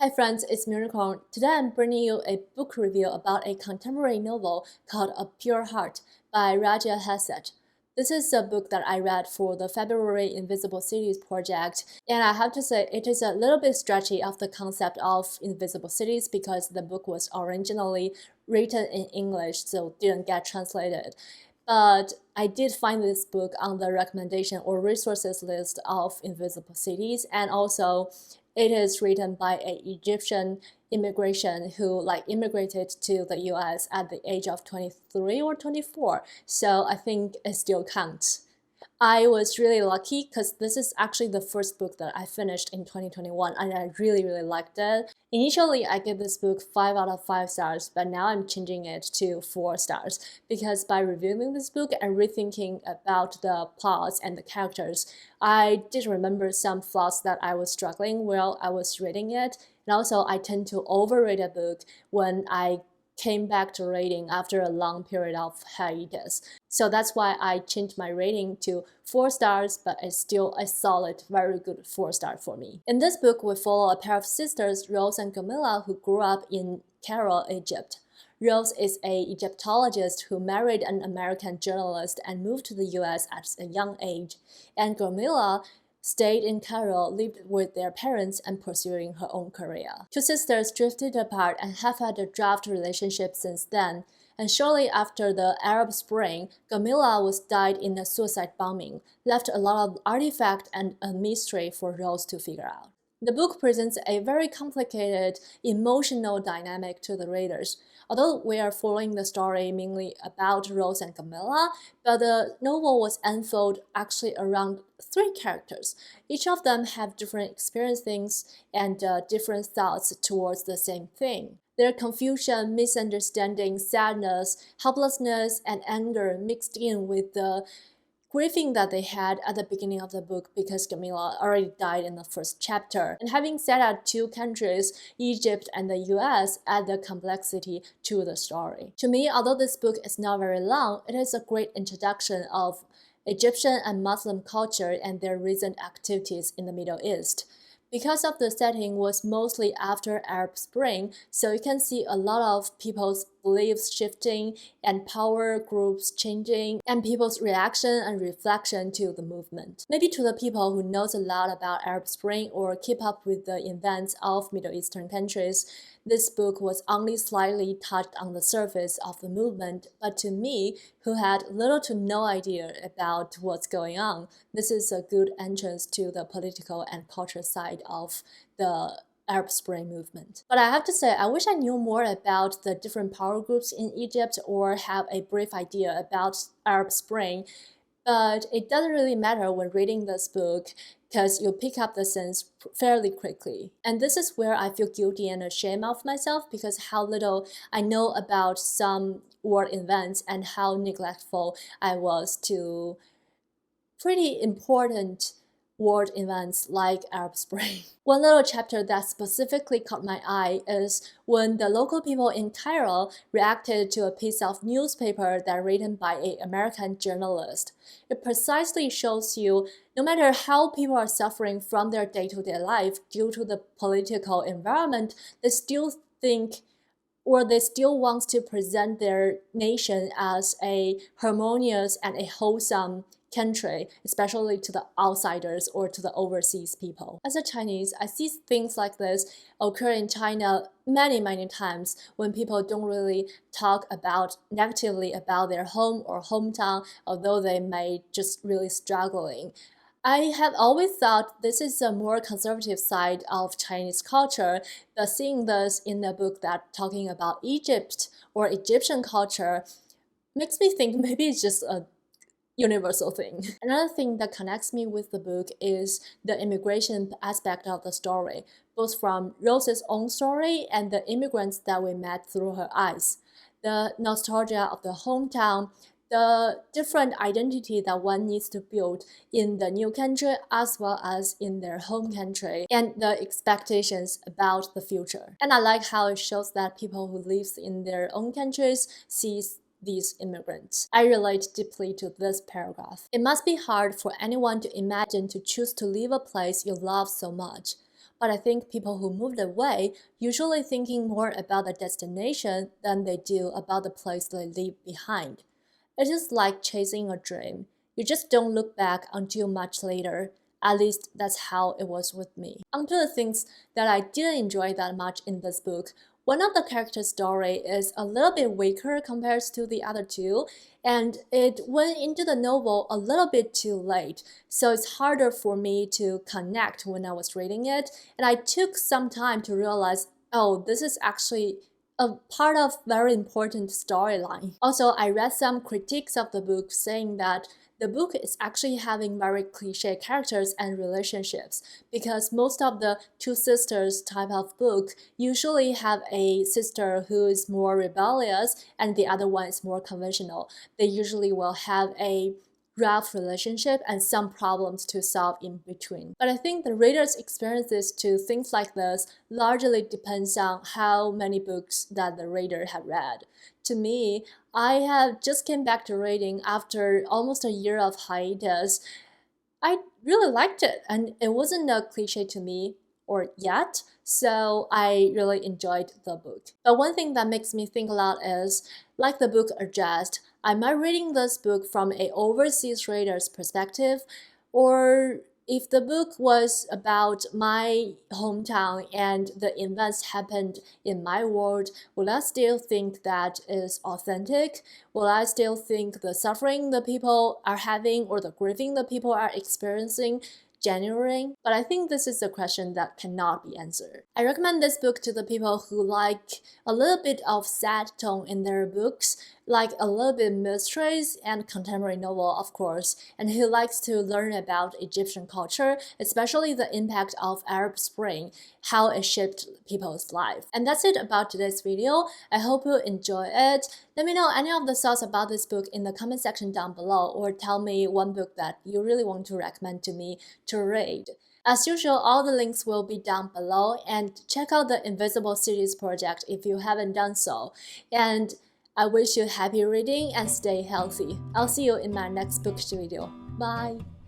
Hi friends, it's Miracle. Today I'm bringing you a book review about a contemporary novel called A Pure Heart by Raja Hassett. This is a book that I read for the February Invisible Cities project, and I have to say it is a little bit stretchy of the concept of invisible cities because the book was originally written in English, so didn't get translated. But I did find this book on the recommendation or resources list of invisible cities, and also it is written by an Egyptian immigration who immigrated to the US at the age of 23 or 24. So I think it still counts. I was really lucky because this is actually the first book that I finished in 2021 and I really liked it. Initially, I gave this book 5 out of 5 stars, but now I'm changing it to 4 stars because by reviewing this book and rethinking about the plots and the characters, I did remember some flaws that I was struggling while I was reading it. And also, I tend to overrate a book when I came back to reading after a long period of hiatus. So that's why I changed my rating to 4 stars, but it's still a solid, very good 4 star for me. In this book, we follow a pair of sisters, Rose and Camilla, who grew up in Cairo, Egypt. Rose is an Egyptologist who married an American journalist and moved to the US at a young age. And Camilla stayed in Cairo, lived with their parents, and pursuing her own career. Two sisters drifted apart and have had a draft relationship since then. And shortly after the Arab Spring, Camilla was died in a suicide bombing, left a lot of artifact and a mystery for Rose to figure out. The book presents a very complicated emotional dynamic to the readers. Although we are following the story mainly about Rose and Camilla, but the novel was unfolded actually around 3 characters. Each of them have different experiences and different thoughts towards the same thing. Their confusion, misunderstanding, sadness, helplessness, and anger mixed in with the grieving that they had at the beginning of the book because Camilla already died in the first chapter. And having set out 2 countries, Egypt and the US, add the complexity to the story. To me, although this book is not very long, it is a great introduction of Egyptian and Muslim culture and their recent activities in the Middle East. Because of the setting was mostly after Arab Spring, so you can see a lot of people's beliefs shifting and power groups changing and people's reaction and reflection to the movement. Maybe to the people who knows a lot about Arab Spring or keep up with the events of Middle Eastern countries, this book was only slightly touched on the surface of the movement, but to me, who had little to no idea about what's going on, this is a good entrance to the political and cultural side of the Arab Spring movement. But I have to say, I wish I knew more about the different power groups in Egypt or have a brief idea about Arab Spring, but it doesn't really matter when reading this book because you pick up the sense fairly quickly. And this is where I feel guilty and ashamed of myself because how little I know about some world events and how neglectful I was to pretty important world events like Arab Spring. One little chapter that specifically caught my eye is when the local people in Cairo reacted to a piece of newspaper that written by an American journalist. It precisely shows you no matter how people are suffering from their day-to-day life due to the political environment, they still think or they still want to present their nation as a harmonious and a wholesome country, especially to the outsiders or to the overseas people. As a Chinese, I see things like this occur in China many times when people don't really talk about negatively about their home or hometown, although they may just really struggling. I have always thought this is a more conservative side of Chinese culture, but seeing this in a book that talking about Egypt or Egyptian culture makes me think maybe it's just a universal thing. Another thing that connects me with the book is the immigration aspect of the story, both from Rose's own story and the immigrants that we met through her eyes. The nostalgia of the hometown, the different identity that one needs to build in the new country as well as in their home country, and the expectations about the future. And I like how it shows that people who live in their own countries sees these immigrants. I relate deeply to this paragraph. It must be hard for anyone to imagine to choose to leave a place you love so much. but I think people who moved away usually thinking more about the destination than they do about the place they leave behind. It is like chasing a dream. You just don't look back until much later. At least that's how it was with me. Onto the things that I didn't enjoy that much in this book. One of the characters' story is a little bit weaker compared to the other two, and it went into the novel a little bit too late, so it's harder for me to connect when I was reading it, and I took some time to realize, oh, this is actually a part of very important storyline. Also, I read some critiques of the book saying that the book is actually having very cliche characters and relationships because most of the two sisters type of book usually have a sister who is more rebellious and the other one is more conventional. They usually will have a rough relationship and some problems to solve in between. But I think the reader's experiences to things like this largely depends on how many books that the reader have read. To me, I have just came back to reading after almost a year of hiatus. I really liked it and it wasn't a cliche to me or yet, so I really enjoyed the book. But one thing that makes me think a lot is, like the book Adjust, am I reading this book from an overseas reader's perspective, or if the book was about my hometown and the events happened in my world, will I still think that is authentic? Will I still think the suffering the people are having or the grieving the people are experiencing genuine? But I think this is a question that cannot be answered. I recommend this book to the people who like a little bit of sad tone in their books, like a little bit mysteries and contemporary novel, of course, and who likes to learn about Egyptian culture, especially the impact of Arab Spring, how it shaped people's life. And that's it about today's video. I hope you enjoy it. Let me know any of the thoughts about this book in the comment section down below, or tell me one book that you really want to recommend to me to read. As usual, all the links will be down below, and check out the Invisible Cities project if you haven't done so. And I wish you happy reading and stay healthy. I'll see you in my next Bookish video. Bye!